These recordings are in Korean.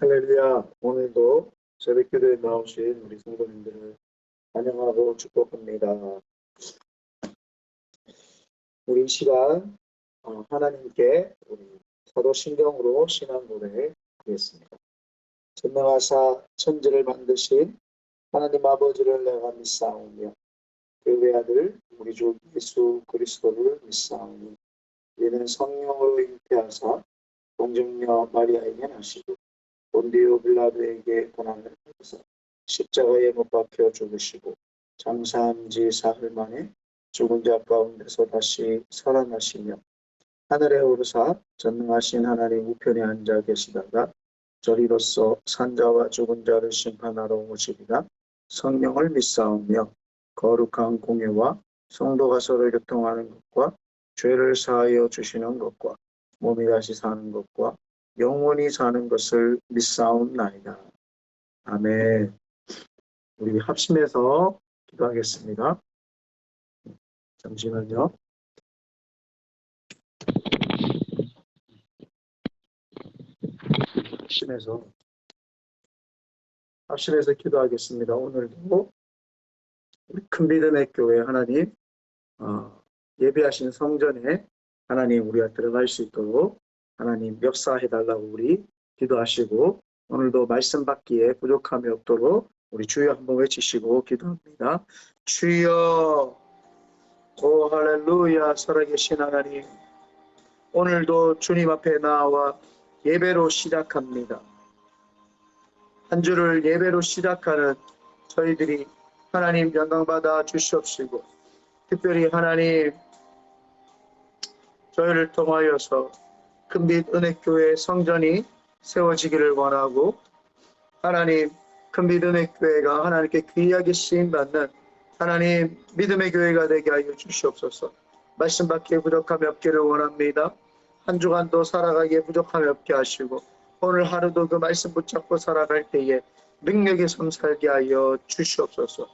할렐루야. 오늘도 새벽기도에 나오신 우리 성도님들을 환영하고 축복합니다. 우리 이 시간 하나님께 우리 사도신경으로 신앙 고백 드리겠습니다. 전능하사 천지를 만드신 하나님 아버지를 내가 믿사오며 그 외아들 우리 주 예수 그리스도를 믿사오니 이는 성령으로 잉태하사 동정녀 마리아에게 나시고 본디오 빌라도에게 고난을 받으사 십자가에 못 박혀 죽으시고 장사한 지 사흘 만에 죽은 자 가운데서 다시 살아나시며 하늘에 오르사 전능하신 하나님 우편에 앉아 계시다가 저리로서 산자와 죽은 자를 심판하러 오시리라. 성령을 믿사오며 거룩한 공예와 성도가 서로 교통하는 것과 죄를 사하여 주시는 것과 몸이 다시 사는 것과 영원히 사는 것을 믿사옵나이다. 아멘. 우리 합심해서 기도하겠습니다. 잠시만요. 합심해서 기도하겠습니다. 오늘도 우리 큰 믿음의 교회 하나님 예배하신 성전에 하나님 우리가 들어갈 수 있도록 하나님 역사해달라고 우리 기도하시고 오늘도 말씀 받기에 부족함이 없도록 우리 주여 한번 외치시고 기도합니다. 주여 오 할렐루야. 살아계신 하나님 오늘도 주님 앞에 나와 예배로 시작합니다. 한 주를 예배로 시작하는 저희들이 하나님 영광받아 주시옵시고 특별히 하나님 저희를 통하여서 큰빛 은혜교회 성전이 세워지기를 원하고 하나님 큰빛 은혜교회가 하나님께 귀하게 쓰임받는 하나님 믿음의 교회가 되게 하여 주시옵소서. 말씀 받기에 부족함이 없기를 원합니다. 한 주간도 살아가기에 부족함이 없게 하시고 오늘 하루도 그 말씀 붙잡고 살아갈 때에 능력의 삶 살게 하여 주시옵소서.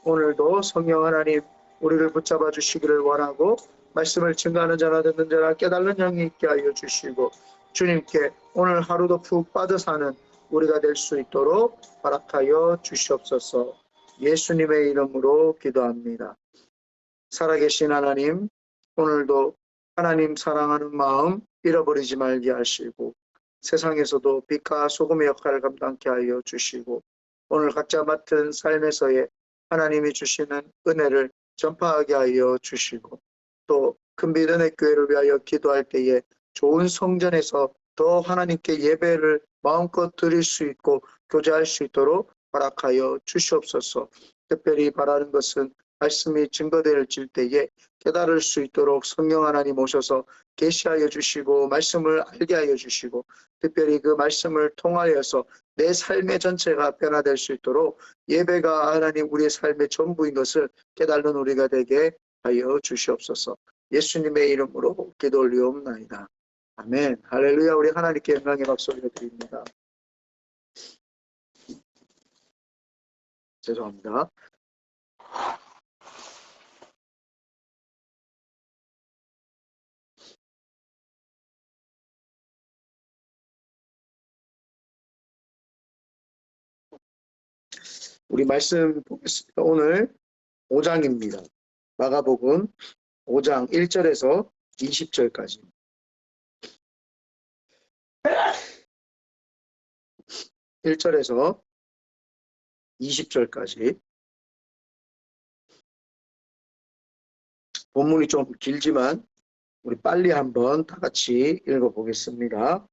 오늘도 성령 하나님 우리를 붙잡아 주시기를 원하고 말씀을 증거하는 자나 듣는 자나 깨달는 영이 있게 하여 주시고 주님께 오늘 하루도 푹 빠져 사는 우리가 될 수 있도록 허락하여 주시옵소서. 예수님의 이름으로 기도합니다. 살아계신 하나님 오늘도 하나님 사랑하는 마음 잃어버리지 말게 하시고 세상에서도 빛과 소금의 역할을 감당케 하여 주시고 오늘 각자 맡은 삶에서의 하나님이 주시는 은혜를 전파하게 하여 주시고 또 큰빛 은혜교회를 위하여 기도할 때에 좋은 성전에서 더 하나님께 예배를 마음껏 드릴 수 있고 교제할 수 있도록 허락하여 주시옵소서. 특별히 바라는 것은 말씀이 증거될 때에 깨달을 수 있도록 성령 하나님 오셔서 계시하여 주시고 말씀을 알게 하여 주시고 특별히 그 말씀을 통하여서 내 삶의 전체가 변화될 수 있도록 예배가 하나님 우리의 삶의 전부인 것을 깨달는 우리가 되게 하여 주시옵소서. 예수님의 이름으로 기도 올리옵나이다. 아멘. 할렐루야. 우리 하나님께 영광의 박수 올려드립니다. 죄송합니다. 우리 말씀 보겠습니다. 오늘 5장입니다. 마가복음 5장 1절에서 20절까지. 1절에서 20절까지. 본문이 좀 길지만 우리 빨리 한번 다 같이 읽어보겠습니다.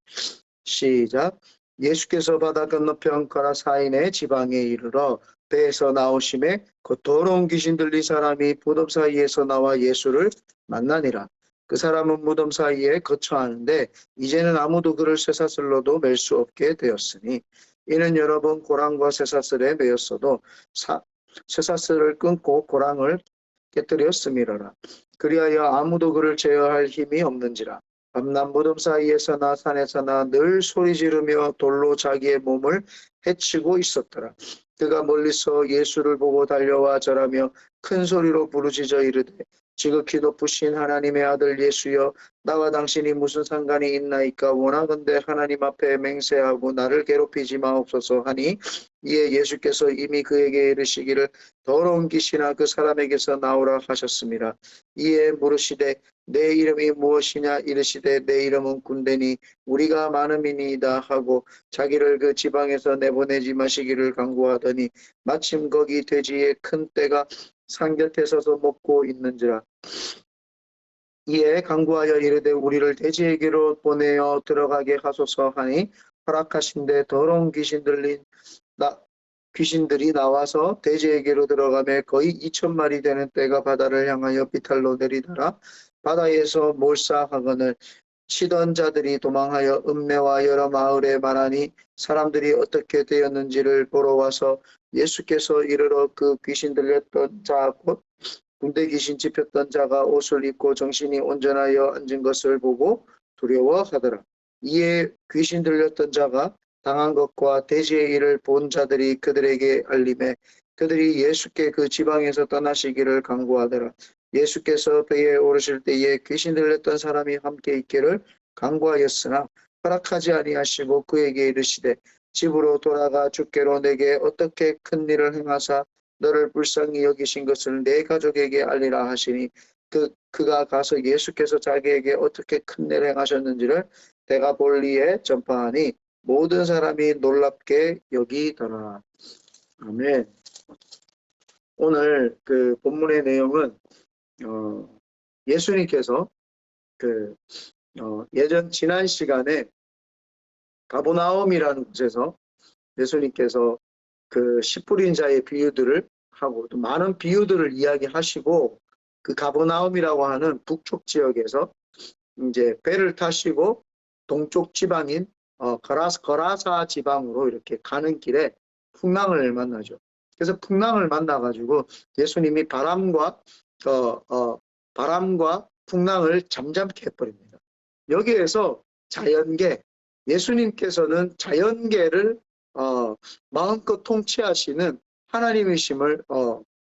시작. 예수께서 바다 건너편 가라사인의 지방에 이르러 배에서 나오심에 그 더러운 귀신 들린 사람이 무덤 사이에서 나와 예수를 만나니라. 그 사람은 무덤 사이에 거처하는데 이제는 아무도 그를 쇠사슬로도 맬 수 없게 되었으니 이는 여러 번 고랑과 쇠사슬에 매였어도 쇠사슬을 끊고 고랑을 깨뜨렸음이로라. 그리하여 아무도 그를 제어할 힘이 없는지라. 밤낮 무덤 사이에서나 산에서나 늘 소리 지르며 돌로 자기의 몸을 해치고 있었더라. 그가 멀리서 예수를 보고 달려와 절하며 큰 소리로 부르짖어 이르되 지극히 높으신 하나님의 아들 예수여 나와 당신이 무슨 상관이 있나이까? 원하건대 하나님 앞에 맹세하고 나를 괴롭히지 마옵소서 하니, 이에 예수께서 이미 그에게 이르시기를 더러운 귀신아 그 사람에게서 나오라 하셨습니다. 이에 물으시되 내 이름이 무엇이냐? 이르시되 내 이름은 군대니 우리가 많음이니이다 하고 자기를 그 지방에서 내보내지 마시기를 간구하더니, 마침 거기 돼지의 큰 떼가 산 곁에 서서 먹고 있는지라. 이에 간구하여 이르되 우리를 돼지에게로 보내어 들어가게 하소서 하니, 허락하신데 더러운 귀신들이 나와서 돼지에게로 들어가며 거의 2,000마리 되는 떼가 바다를 향하여 비탈로 내리더라. 바다에서 몰사하거늘 치던 자들이 도망하여 읍내와 여러 마을에 말하니, 사람들이 어떻게 되었는지를 보러 와서 예수께서 이르러 그 귀신 들렸던 자 곧 군대 귀신 짚혔던 자가 옷을 입고 정신이 온전하여 앉은 것을 보고 두려워하더라. 이에 귀신 들렸던 자가 당한 것과 돼지의 일을 본 자들이 그들에게 알림해 그들이 예수께 그 지방에서 떠나시기를 간구하더라. 예수께서 배에 오르실 때에 귀신 들렸던 사람이 함께 있기를 간구하였으나 허락하지 아니하시고 그에게 이르시되 집으로 돌아가 주께로 내게 어떻게 큰 일을 행하사 너를 불쌍히 여기신 것을 내 가족에게 알리라 하시니, 그가 가서 예수께서 자기에게 어떻게 큰 일을 행하셨는지를 데가볼리에 전파하니 모든 사람이 놀랍게 여기더라. 아멘. 오늘 그 본문의 내용은 예수님께서 지난 시간에 가버나움이라는 곳에서 예수님께서 그 씨 뿌린 자의 비유들을 하고 또 많은 비유들을 이야기하시고, 그 가버나움이라고 하는 북쪽 지역에서 이제 배를 타시고 동쪽 지방인 거라사 지방으로 이렇게 가는 길에 풍랑을 만나죠. 그래서 풍랑을 만나가지고 예수님이 바람과 풍랑을 잠잠케 해버립니다. 여기에서 자연계, 예수님께서는 자연계를 마음껏 통치하시는 하나님이심을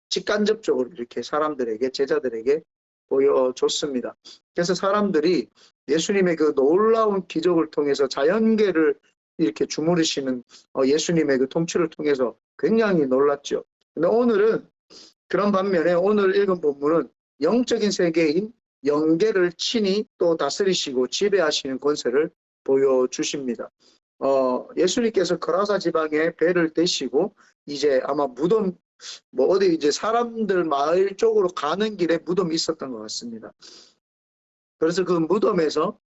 직간접적으로 이렇게 사람들에게, 제자들에게 보여줬습니다. 그래서 사람들이 예수님의 그 놀라운 기적을 통해서 자연계를 이렇게 주무르시는 예수님의 그 통치를 통해서 굉장히 놀랐죠. 근데 오늘은 그런 반면에 오늘 읽은 본문은 영적인 세계인 영계를 친히 또 다스리시고 지배하시는 권세를 보여주십니다. 예수님께서 거라사 지방에 배를 대시고 이제 아마 무덤, 어디 이제 사람들 마을 쪽으로 가는 길에 무덤이 있었던 것 같습니다. 그래서 그 무덤에서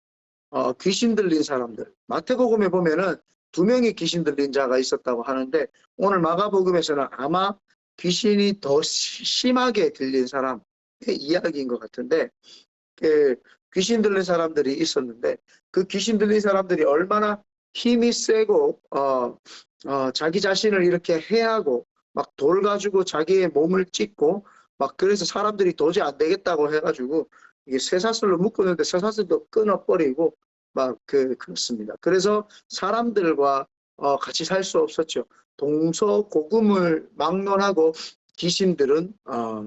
귀신 들린 사람들, 마태복음에 보면은 2명의 귀신 들린 자가 있었다고 하는데, 오늘 마가복음에서는 아마 귀신이 더 심하게 들린 사람의 이야기인 것 같은데, 귀신 들린 사람들이 있었는데, 그 귀신 들린 사람들이 얼마나 힘이 세고 자기 자신을 이렇게 해하고 막 돌 가지고 자기의 몸을 찢고 막, 그래서 사람들이 도저히 안 되겠다고 해가지고 이게 쇠사슬로 묶었는데 쇠사슬도 끊어버리고 막 그렇습니다. 그래서 사람들과 같이 살 수 없었죠. 동서고금을 막론하고 귀신들은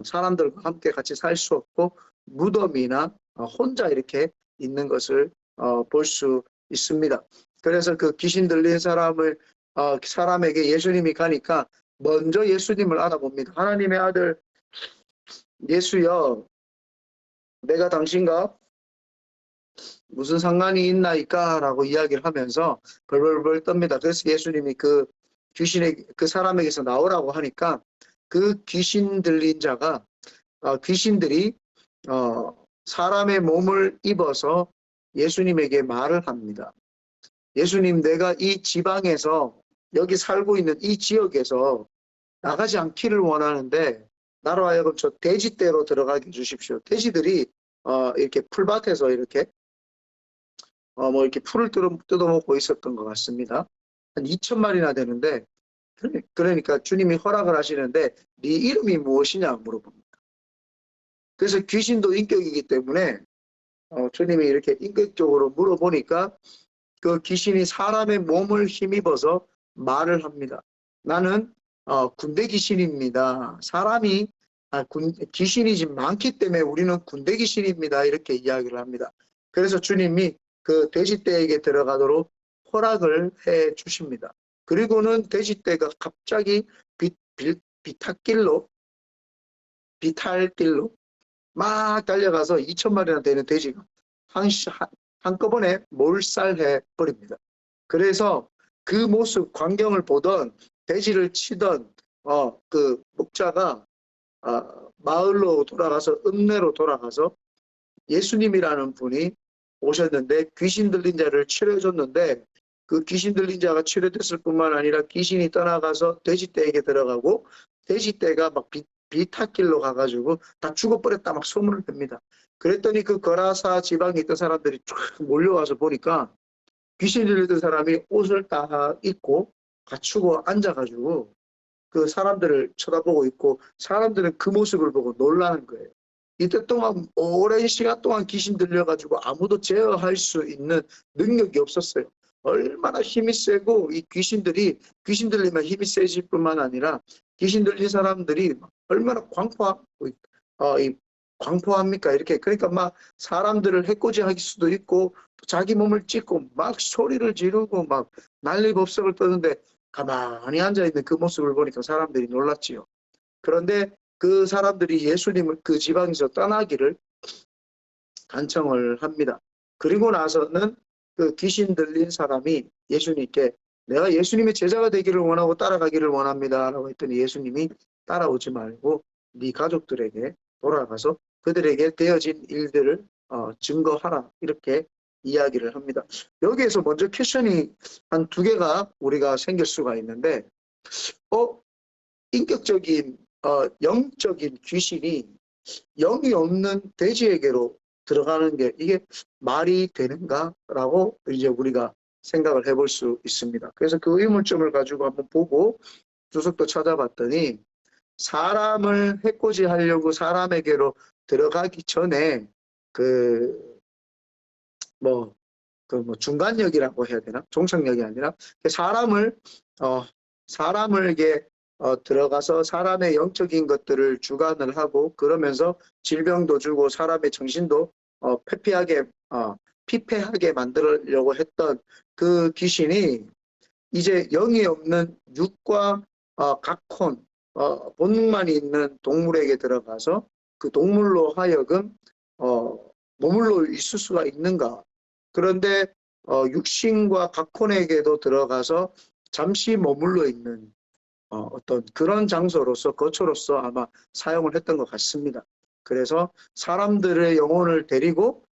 사람들과 함께 같이 살 수 없고 무덤이나 혼자 이렇게 있는 것을 볼 수 있습니다. 그래서 그 귀신 들린 사람에게 예수님이 가니까 먼저 예수님을 알아봅니다. 하나님의 아들 예수여, 내가 당신과 무슨 상관이 있나이까? 라고 이야기를 하면서 벌벌벌 떱니다. 그래서 예수님이 그 사람에게서 나오라고 하니까 그 귀신 들린 자가 귀신들이 사람의 몸을 입어서 예수님에게 말을 합니다. 예수님, 내가 이 지방에서, 여기 살고 있는 이 지역에서 나가지 않기를 원하는데 나로 하여금 저 돼지떼로 들어가게 해주십시오. 돼지들이 이렇게 풀밭에서 이렇게 이렇게 풀을 뜯어먹고 있었던 것 같습니다. 한 2,000마리나 되는데, 그러니까 주님이 허락을 하시는데 네 이름이 무엇이냐 물어봅니다. 그래서 귀신도 인격이기 때문에 주님이 이렇게 인격적으로 물어보니까 그 귀신이 사람의 몸을 힘입어서 말을 합니다. 나는 군대 귀신입니다. 사람이 귀신이 지금 많기 때문에 우리는 군대 귀신입니다. 이렇게 이야기를 합니다. 그래서 주님이 그 돼지떼에게 들어가도록 허락을 해 주십니다. 그리고는 돼지떼가 갑자기 비탈길로 막 달려가서 2,000마리나 되는 돼지가 한꺼번에 몰살해 버립니다. 그래서 그 모습 광경을 보던 돼지를 치던 그 목자가 마을로 돌아가서 읍내로 돌아가서 예수님이라는 분이 오셨는데 귀신 들린 자를 치료해줬는데 그 귀신 들린 자가 치료됐을 뿐만 아니라 귀신이 떠나가서 돼지떼에게 들어가고 돼지떼가 막 비탈길로 가가지고 다 죽어버렸다 막 소문을 냅니다. 그랬더니 그 거라사 지방에 있던 사람들이 쫙 몰려와서 보니까 귀신 들리던 사람이 옷을 다 입고 갖추고 앉아가지고 그 사람들을 쳐다보고 있고 사람들은 그 모습을 보고 놀라는 거예요. 이때 동안 오랜 시간 동안 귀신 들려가지고 아무도 제어할 수 있는 능력이 없었어요. 얼마나 힘이 세고 이 귀신 들리면 힘이 세질 뿐만 아니라 귀신 들린 사람들이 얼마나 광포합니까? 이렇게 그러니까 막 사람들을 해코지할 수도 있고 자기 몸을 찢고 막 소리를 지르고 막 난리법석을 떠는데 가만히 앉아있는 그 모습을 보니까 사람들이 놀랐지요. 그런데 그 사람들이 예수님을 그 지방에서 떠나기를 간청을 합니다. 그리고 나서는 그 귀신 들린 사람이 예수님께 내가 예수님의 제자가 되기를 원하고 따라가기를 원합니다 라고 했더니 예수님이 따라오지 말고 네 가족들에게 돌아가서 그들에게 되어진 일들을 증거하라 이렇게 이야기를 합니다. 여기에서 먼저 퀘션이 한 두 개가 우리가 생길 수가 있는데 인격적인 영적인 귀신이 영이 없는 돼지에게로 들어가는 게 이게 말이 되는가 라고 이제 우리가 생각을 해볼 수 있습니다. 그래서 그 의문점을 가지고 한번 보고 주석도 찾아봤더니 사람을 해코지하려고 사람에게로 들어가기 전에 중간역이라고 해야 되나? 종착역이 아니라 사람에게 들어가서 사람의 영적인 것들을 주관을 하고 그러면서 질병도 주고 사람의 정신도 피폐하게 만들려고 했던 그 귀신이 이제 영이 없는 육과 각혼, 본능만 있는 동물에게 들어가서 그 동물로 하여금 머물러 있을 수가 있는가. 그런데 육신과 각혼에게도 들어가서 잠시 머물러 있는 어떤 그런 장소로서 거처로서 아마 사용을 했던 것 같습니다. 그래서 사람들의 영혼을 데리고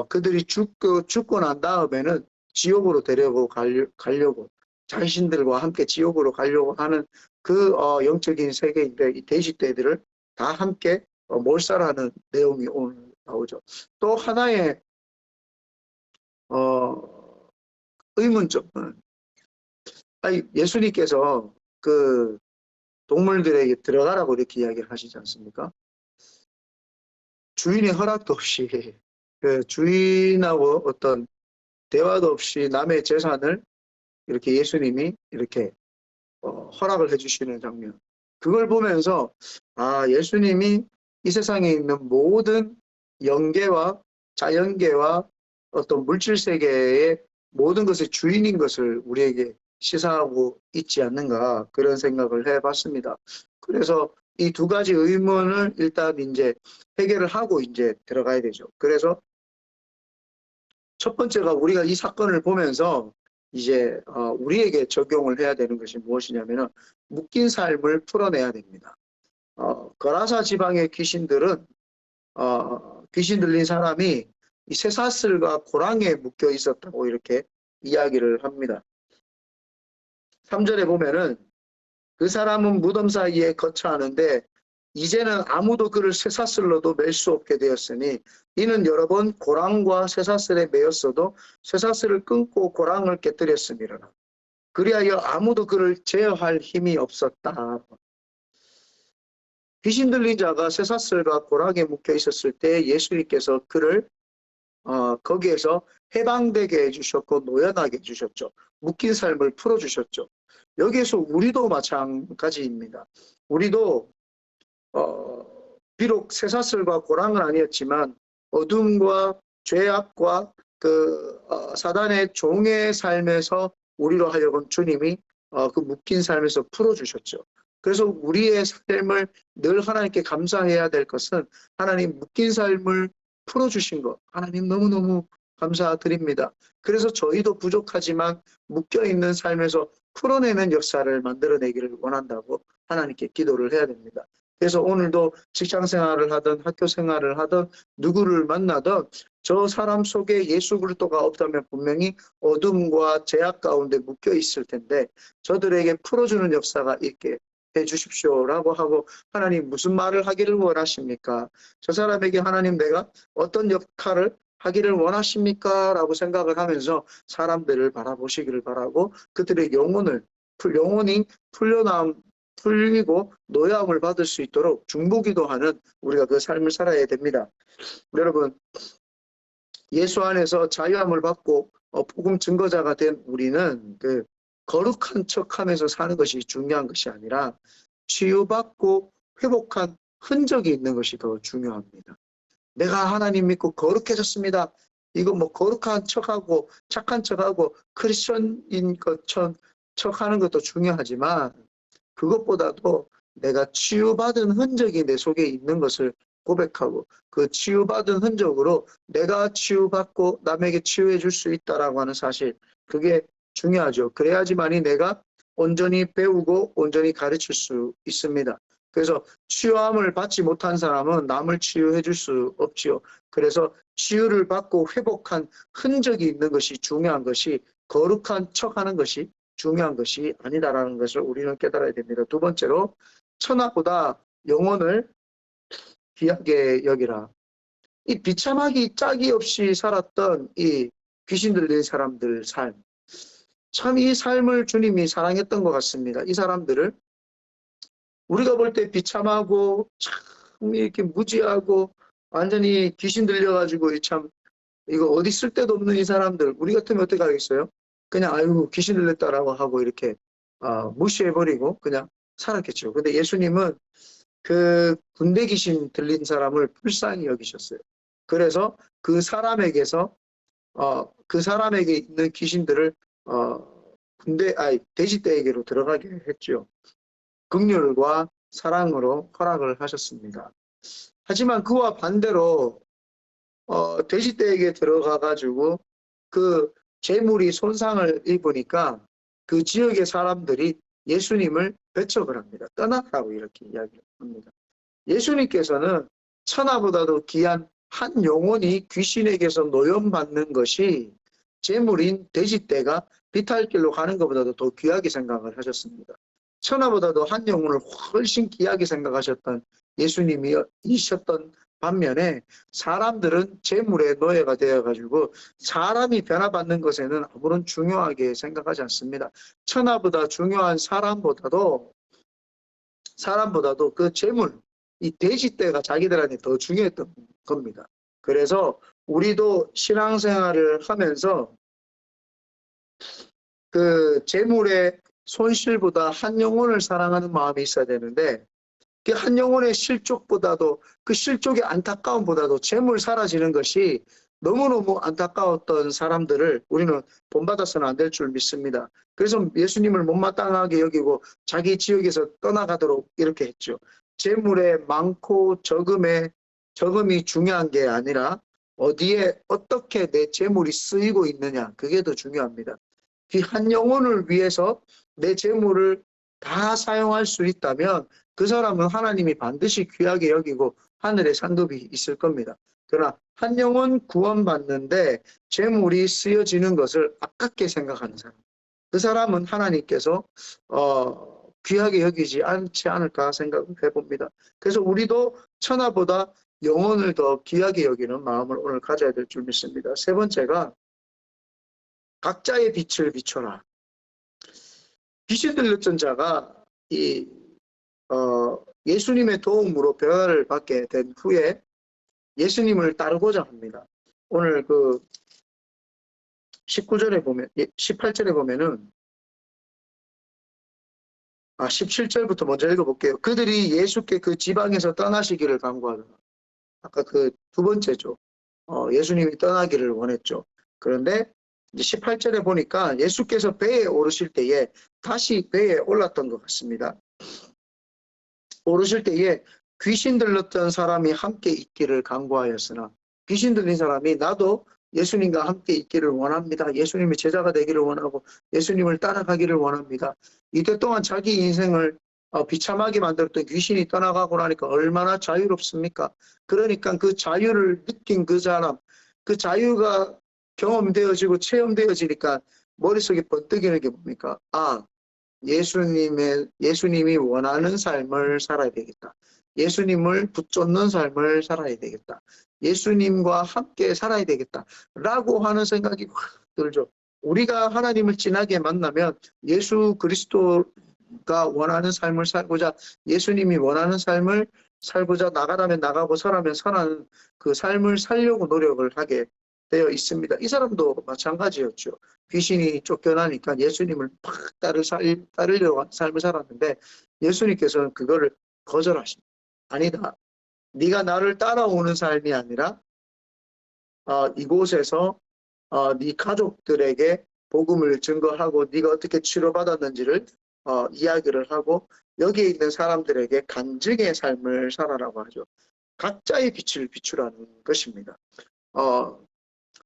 그들이 죽고 난 다음에는 지옥으로 데려고 가려고 자신들과 함께 지옥으로 가려고 하는 그 영적인 세계인데 이 돼지떼들을 다 함께 몰살하는 내용이 오늘 나오죠. 또 하나의 의문점은 예수님께서 그 동물들에게 들어가라고 이렇게 이야기를 하시지 않습니까? 주인의 허락도 없이 그 주인하고 어떤 대화도 없이 남의 재산을 이렇게 예수님이 이렇게 허락을 해주시는 장면. 그걸 보면서 예수님이 이 세상에 있는 모든 영계와 자연계와 어떤 물질세계의 모든 것의 주인인 것을 우리에게 시사하고 있지 않는가 그런 생각을 해봤습니다. 그래서 이 두 가지 의문을 일단 이제 해결을 하고 이제 들어가야 되죠. 그래서 첫 번째가 우리가 이 사건을 보면서 이제 우리에게 적용을 해야 되는 것이 무엇이냐면은 묶인 삶을 풀어내야 됩니다. 거라사 지방의 귀신들은 귀신 들린 사람이 이 쇠사슬과 고랑에 묶여 있었다고 이렇게 이야기를 합니다. 3절에 보면은 그 사람은 무덤 사이에 거처하는데 이제는 아무도 그를 쇠사슬로도 맬 수 없게 되었으니 이는 여러 번 고랑과 쇠사슬에 매였어도 쇠사슬을 끊고 고랑을 깨뜨렸음이라. 그리하여 아무도 그를 제어할 힘이 없었다. 귀신 들린 자가 쇠사슬과 고랑에 묶여 있었을 때 예수님께서 그를 거기에서 해방되게 해주셨고 노연하게 해주셨죠. 묶인 삶을 풀어주셨죠. 여기에서 우리도 마찬가지입니다. 우리도 비록 쇠사슬과 고랑은 아니었지만 어둠과 죄악과 사단의 종의 삶에서 우리로 하여금 주님이 그 묶인 삶에서 풀어주셨죠. 그래서 우리의 삶을 늘 하나님께 감사해야 될 것은 하나님 묶인 삶을 풀어주신 것, 하나님 너무너무 감사드립니다. 그래서 저희도 부족하지만 묶여있는 삶에서 풀어내는 역사를 만들어내기를 원한다고 하나님께 기도를 해야 됩니다. 그래서 오늘도 직장 생활을 하든 학교 생활을 하든 누구를 만나든 저 사람 속에 예수 그리스도가 없다면 분명히 어둠과 죄악 가운데 묶여 있을 텐데 저들에게 풀어주는 역사가 있게 해주십시오라고 하고 하나님 무슨 말을 하기를 원하십니까? 저 사람에게 하나님 내가 어떤 역할을 하기를 원하십니까? 라고 생각을 하면서 사람들을 바라보시기를 바라고 그들의 영혼이 풀리고 노여움을 받을 수 있도록 중보기도하는 우리가 그 삶을 살아야 됩니다. 여러분 예수 안에서 자유함을 받고 복음 증거자가 된 우리는 그 거룩한 척하면서 사는 것이 중요한 것이 아니라 치유받고 회복한 흔적이 있는 것이 더 중요합니다. 내가 하나님 믿고 거룩해졌습니다. 이거 뭐 거룩한 척하고 착한 척하고 크리스천인 것처럼 척하는 것도 중요하지만 그것보다도 내가 치유받은 흔적이 내 속에 있는 것을 고백하고 그 치유받은 흔적으로 내가 치유받고 남에게 치유해 줄 수 있다라고 하는 사실, 그게 중요하죠. 그래야지만이 내가 온전히 배우고 온전히 가르칠 수 있습니다. 그래서 치유함을 받지 못한 사람은 남을 치유해 줄 수 없지요. 그래서 치유를 받고 회복한 흔적이 있는 것이 중요한 것이 거룩한 척하는 것이 중요한 것이 아니다라는 것을 우리는 깨달아야 됩니다. 두 번째로 천하보다 영혼을 귀하게 여기라. 이 비참하기 짝이 없이 살았던 이 귀신 들린 사람들 삶, 참 이 삶을 주님이 사랑했던 것 같습니다. 이 사람들을 우리가 볼 때 비참하고 참 이렇게 무지하고 완전히 귀신 들려가지고 참 이거 어디 쓸 데도 없는 이 사람들, 우리 같으면 어떻게 하겠어요? 그냥 아이고 귀신 들렸다라고 하고 이렇게 무시해버리고 그냥 살았겠죠. 근데 예수님은 그 군대 귀신 들린 사람을 불쌍히 여기셨어요. 그래서 그 사람에게서 그 사람에게 있는 귀신들을 돼지떼에게로 들어가게 했죠. 긍휼과 사랑으로 허락을 하셨습니다. 하지만 그와 반대로 돼지떼에게 들어가가지고 그 재물이 손상을 입으니까 그 지역의 사람들이 예수님을 배척을 합니다. 떠나라고 이렇게 이야기를 합니다. 예수님께서는 천하보다도 귀한 한 영혼이 귀신에게서 노염받는 것이 재물인 돼지떼가 비탈길로 가는 것보다도 더 귀하게 생각을 하셨습니다. 천하보다도 한 영혼을 훨씬 귀하게 생각하셨던 예수님이셨던 반면에 사람들은 재물의 노예가 되어가지고 사람이 변화받는 것에는 아무런 중요하게 생각하지 않습니다. 천하보다 중요한 사람보다도 그 재물, 이 돼지떼가 자기들한테 더 중요했던 겁니다. 그래서 우리도 신앙생활을 하면서 그 재물의 손실보다 한 영혼을 사랑하는 마음이 있어야 되는데 그 한 영혼의 실족보다도 그 실족의 안타까움보다도 재물 사라지는 것이 너무너무 안타까웠던 사람들을 우리는 본받아서는 안 될 줄 믿습니다. 그래서 예수님을 못마땅하게 여기고 자기 지역에서 떠나가도록 이렇게 했죠. 재물의 많고 적음이 중요한 게 아니라 어디에 어떻게 내 재물이 쓰이고 있느냐, 그게 더 중요합니다. 그 한 영혼을 위해서 내 재물을 다 사용할 수 있다면 그 사람은 하나님이 반드시 귀하게 여기고 하늘에 상급이 있을 겁니다. 그러나 한 영혼 구원받는데 재물이 쓰여지는 것을 아깝게 생각하는 사람, 그 사람은 하나님께서 귀하게 여기지 않지 않을까 생각해 봅니다. 그래서 우리도 천하보다 영혼을 더 귀하게 여기는 마음을 오늘 가져야 될 줄 믿습니다. 세 번째가 각자의 빛을 비춰라. 귀신 들렸던 자가 예수님의 도움으로 변화를 받게 된 후에 예수님을 따르고자 합니다. 오늘 그 19절에 보면, 18절에 보면은 17절부터 먼저 읽어볼게요. 그들이 예수께 그 지방에서 떠나시기를 간구하더라. 아까 그 두 번째죠. 예수님이 떠나기를 원했죠. 그런데 이제 18절에 보니까 예수께서 배에 오르실 때에 다시 배에 올랐던 것 같습니다. 오르실 때에 귀신 들렸던 사람이 함께 있기를 간구하였으나, 귀신 들린 사람이 나도 예수님과 함께 있기를 원합니다. 예수님의 제자가 되기를 원하고 예수님을 따라가기를 원합니다. 이때 동안 자기 인생을 비참하게 만들었던 귀신이 떠나가고 나니까 얼마나 자유롭습니까? 그러니까 그 자유를 느낀 그 사람, 그 자유가 경험되어지고 체험되어지니까 머릿속에 번뜩이는 게 뭡니까? 아, 예수님이 원하는 삶을 살아야 되겠다. 예수님을 붙잡는 삶을 살아야 되겠다. 예수님과 함께 살아야 되겠다. 라고 하는 생각이 확 들죠. 우리가 하나님을 진하게 만나면 예수 그리스도가 원하는 삶을 살고자, 예수님이 원하는 삶을 살고자, 나가라면 나가고 서라면 서라는 그 삶을 살려고 노력을 하게 되어 있습니다. 이 사람도 마찬가지였죠. 귀신이 쫓겨나니까 예수님을 팍 따르려고 삶을 살았는데 예수님께서는 그거를 거절하십니다. 아니다. 네가 나를 따라오는 삶이 아니라 이곳에서 네 가족들에게 복음을 증거하고 네가 어떻게 치료받았는지를 이야기를 하고 여기에 있는 사람들에게 간증의 삶을 살아라고 하죠. 각자의 빛을 비추라는 것입니다.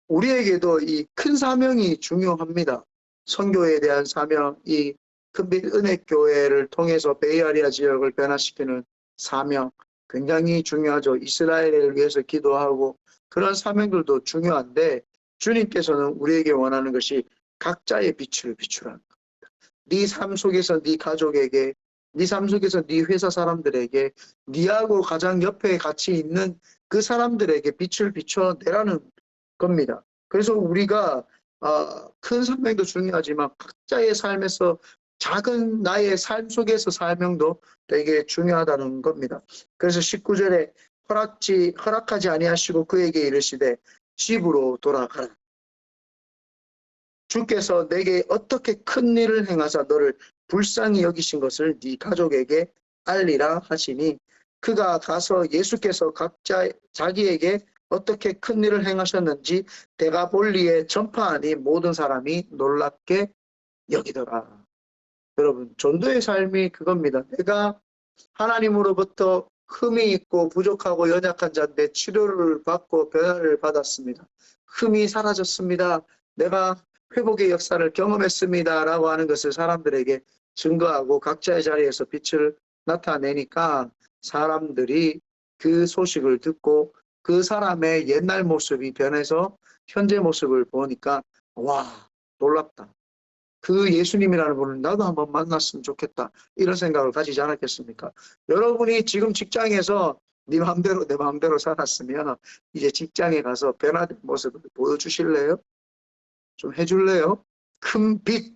우리에게도 이 큰 사명이 중요합니다. 선교에 대한 사명, 이 큰빛 은혜교회를 통해서 베이아리아 지역을 변화시키는 사명 굉장히 중요하죠. 이스라엘을 위해서 기도하고 그런 사명들도 중요한데 주님께서는 우리에게 원하는 것이 각자의 빛을 비추라는 겁니다. 네 삶 속에서 네 가족에게, 네 삶 속에서 네 회사 사람들에게, 네하고 가장 옆에 같이 있는 그 사람들에게 빛을 비춰내라는 겁니다. 그래서 우리가 큰 사명도 중요하지만 각자의 삶에서 작은 나의 삶 속에서 사명도 되게 중요하다는 겁니다. 그래서 19절에 허락하지 아니하시고 그에게 이르시되 집으로 돌아가라. 주께서 내게 어떻게 큰 일을 행하사 너를 불쌍히 여기신 것을 네 가족에게 알리라 하시니 그가 가서 예수께서 각자 자기에게 어떻게 큰 일을 행하셨는지 데가볼리에 전파하니 모든 사람이 놀랍게 여기더라. 여러분, 전도의 삶이 그겁니다. 내가 하나님으로부터 흠이 있고 부족하고 연약한 자인데 치료를 받고 변화를 받았습니다. 흠이 사라졌습니다. 내가 회복의 역사를 경험했습니다. 라고 하는 것을 사람들에게 증거하고 각자의 자리에서 빛을 나타내니까 사람들이 그 소식을 듣고 그 사람의 옛날 모습이 변해서 현재 모습을 보니까 와, 놀랍다. 그 예수님이라는 분을 나도 한번 만났으면 좋겠다. 이런 생각을 가지지 않았겠습니까? 여러분이 지금 직장에서 네 마음대로 내 마음대로 살았으면 이제 직장에 가서 변화된 모습을 보여주실래요? 좀 해줄래요? 큰 빛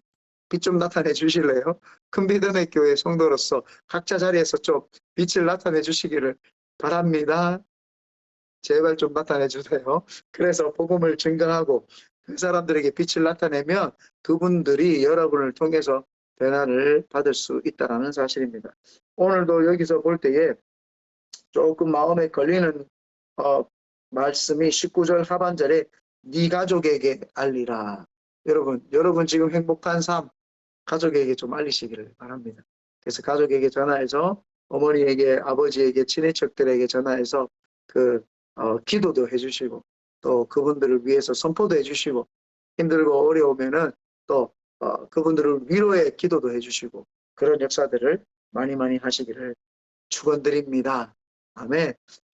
좀 나타내 주실래요? 큰빛 은혜교회 성도로서 각자 자리에서 좀 빛을 나타내 주시기를 바랍니다. 제발 좀 나타내 주세요. 그래서 복음을 증거하고 그 사람들에게 빛을 나타내면 그분들이 여러분을 통해서 변화를 받을 수 있다는 사실입니다. 오늘도 여기서 볼 때에 조금 마음에 걸리는 말씀이 19절 하반절에 네 가족에게 알리라. 여러분 지금 행복한 삶 가족에게 좀 알리시기를 바랍니다. 그래서 가족에게 전화해서 어머니에게, 아버지에게, 친인척들에게 전화해서 기도도 해주시고 또 그분들을 위해서 선포도 해주시고 힘들고 어려우면은 또 그분들을 위로의 기도도 해주시고 그런 역사들을 많이 하시기를 축원드립니다. 아멘.